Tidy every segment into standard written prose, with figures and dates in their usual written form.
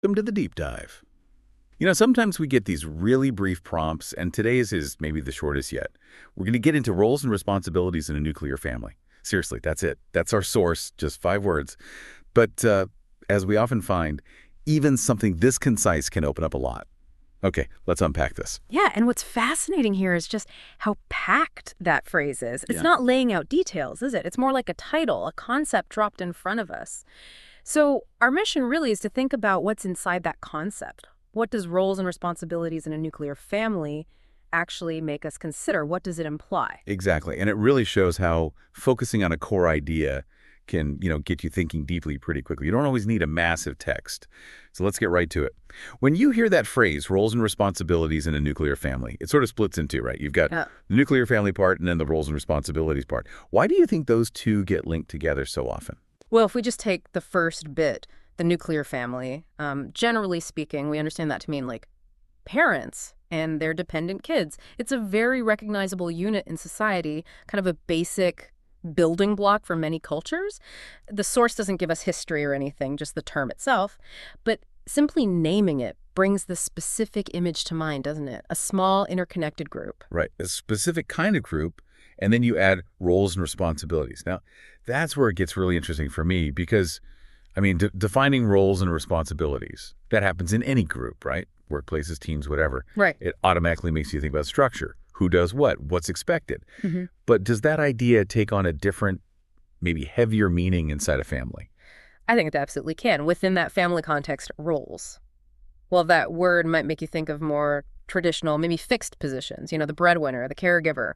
Welcome to the deep dive. Sometimes we get these really brief prompts, and today's is maybe the shortest yet. We're going to get into roles and responsibilities in a nuclear family. Seriously, that's it. That's our source, just 5 words. But as we often find, even something this concise can open up a lot. Okay, let's unpack this. Yeah, and what's fascinating here is just how packed that phrase is. It's Yeah. not laying out details, is it? It's more like a title, a concept dropped in front of us. So our mission really is to think about what's inside that concept. What does roles and responsibilities in a nuclear family actually make us consider? What does it imply? Exactly. And it really shows how focusing on a core idea can, get you thinking deeply pretty quickly. You don't always need a massive text. So let's get right to it. When you hear that phrase, roles and responsibilities in a nuclear family, it sort of splits in two, right? You've got Yeah. the nuclear family part and then the roles and responsibilities part. Why do you think those two get linked together so often? Well, if we just take the first bit, the nuclear family, generally speaking, we understand that to mean like parents and their dependent kids. It's a very recognizable unit in society, kind of a basic building block for many cultures. The source doesn't give us history or anything, just the term itself. But simply naming it brings the specific image to mind, doesn't it? A small, interconnected group. Right. A specific kind of group, and then you add roles and responsibilities. Now, that's where it gets really interesting for me because, defining roles and responsibilities, that happens in any group, right? Workplaces, teams, whatever. Right. It automatically makes you think about structure. Who does what? What's expected? hmm But does that idea take on a different, maybe heavier meaning inside a family? I think it absolutely can. Within that family context, roles. Well, that word might make you think of more traditional, maybe fixed positions, the breadwinner, the caregiver,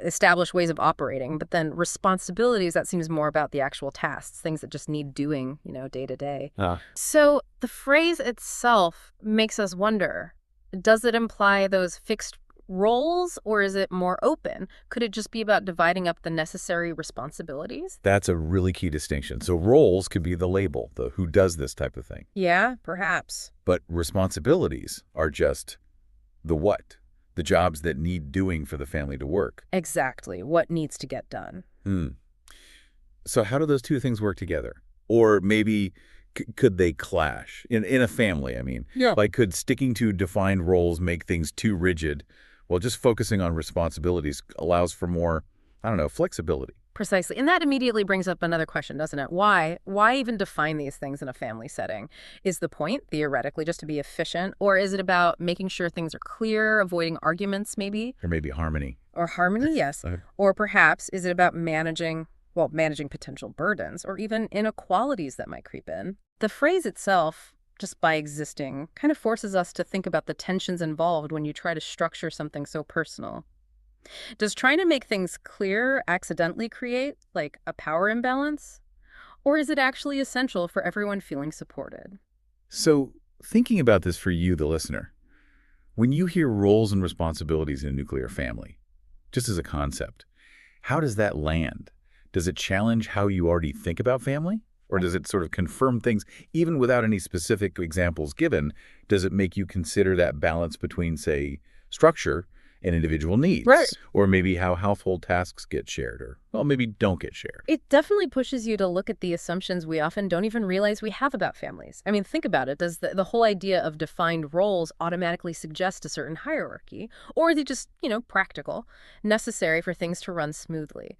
established ways of operating. But then responsibilities, that seems more about the actual tasks, things that just need doing, day to day. Ah. So the phrase itself makes us wonder, does it imply those fixed roles or is it more open? Could it just be about dividing up the necessary responsibilities? That's a really key distinction. So roles could be the label, the who does this type of thing. Yeah, perhaps. But responsibilities are just the what, the jobs that need doing for the family to work. Exactly. What needs to get done? Hmm. So how do those two things work together? Or maybe could they clash in a family? Yeah. Like could sticking to defined roles make things too rigid? Well, just focusing on responsibilities allows for more, I don't know, flexibility. Precisely. And that immediately brings up another question, doesn't it? Why? Why even define these things in a family setting? Is the point, theoretically, just to be efficient? Or is it about making sure things are clear, avoiding arguments, maybe? Or maybe harmony. Or harmony, yes. Okay. Or perhaps, is it about managing potential burdens or even inequalities that might creep in? The phrase itself, just by existing, kind of forces us to think about the tensions involved when you try to structure something so personal. Does trying to make things clear accidentally create, like, a power imbalance? Or is it actually essential for everyone feeling supported? So thinking about this for you, the listener, when you hear roles and responsibilities in a nuclear family, just as a concept, how does that land? Does it challenge how you already think about family? Or does it sort of confirm things, even without any specific examples given? Does it make you consider that balance between, say, structure and individual needs? Right. Or maybe how household tasks get shared, or, well, maybe don't get shared. It definitely pushes you to look at the assumptions we often don't even realize we have about families. Think about it. Does the whole idea of defined roles automatically suggest a certain hierarchy? Or is it just, practical, necessary for things to run smoothly?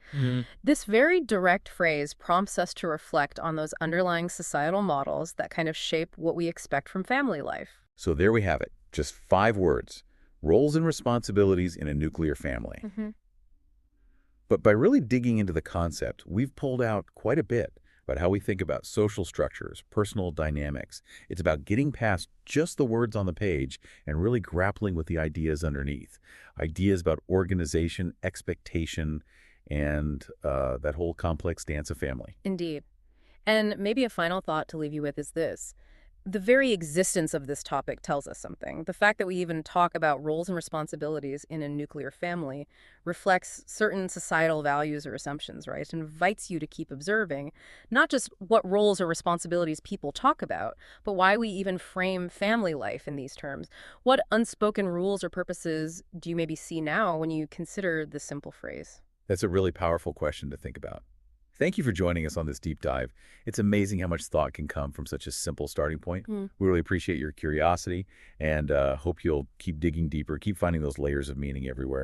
This very direct phrase prompts us to reflect on those underlying societal models that kind of shape what we expect from family life. So there we have it, just 5 words. Roles and responsibilities in a nuclear family. But by really digging into the concept, we've pulled out quite a bit about how we think about social structures, personal dynamics. It's about getting past just the words on the page and really grappling with the ideas underneath. Ideas about organization, expectation, and that whole complex dance of family. Indeed. And maybe a final thought to leave you with is this. The very existence of this topic tells us something. The fact that we even talk about roles and responsibilities in a nuclear family reflects certain societal values or assumptions, right? It invites you to keep observing not just what roles or responsibilities people talk about, but why we even frame family life in these terms. What unspoken rules or purposes do you maybe see now when you consider this simple phrase? That's a really powerful question to think about. Thank you for joining us on this deep dive. It's amazing how much thought can come from such a simple starting point. Hmm. We really appreciate your curiosity and hope you'll keep digging deeper, keep finding those layers of meaning everywhere.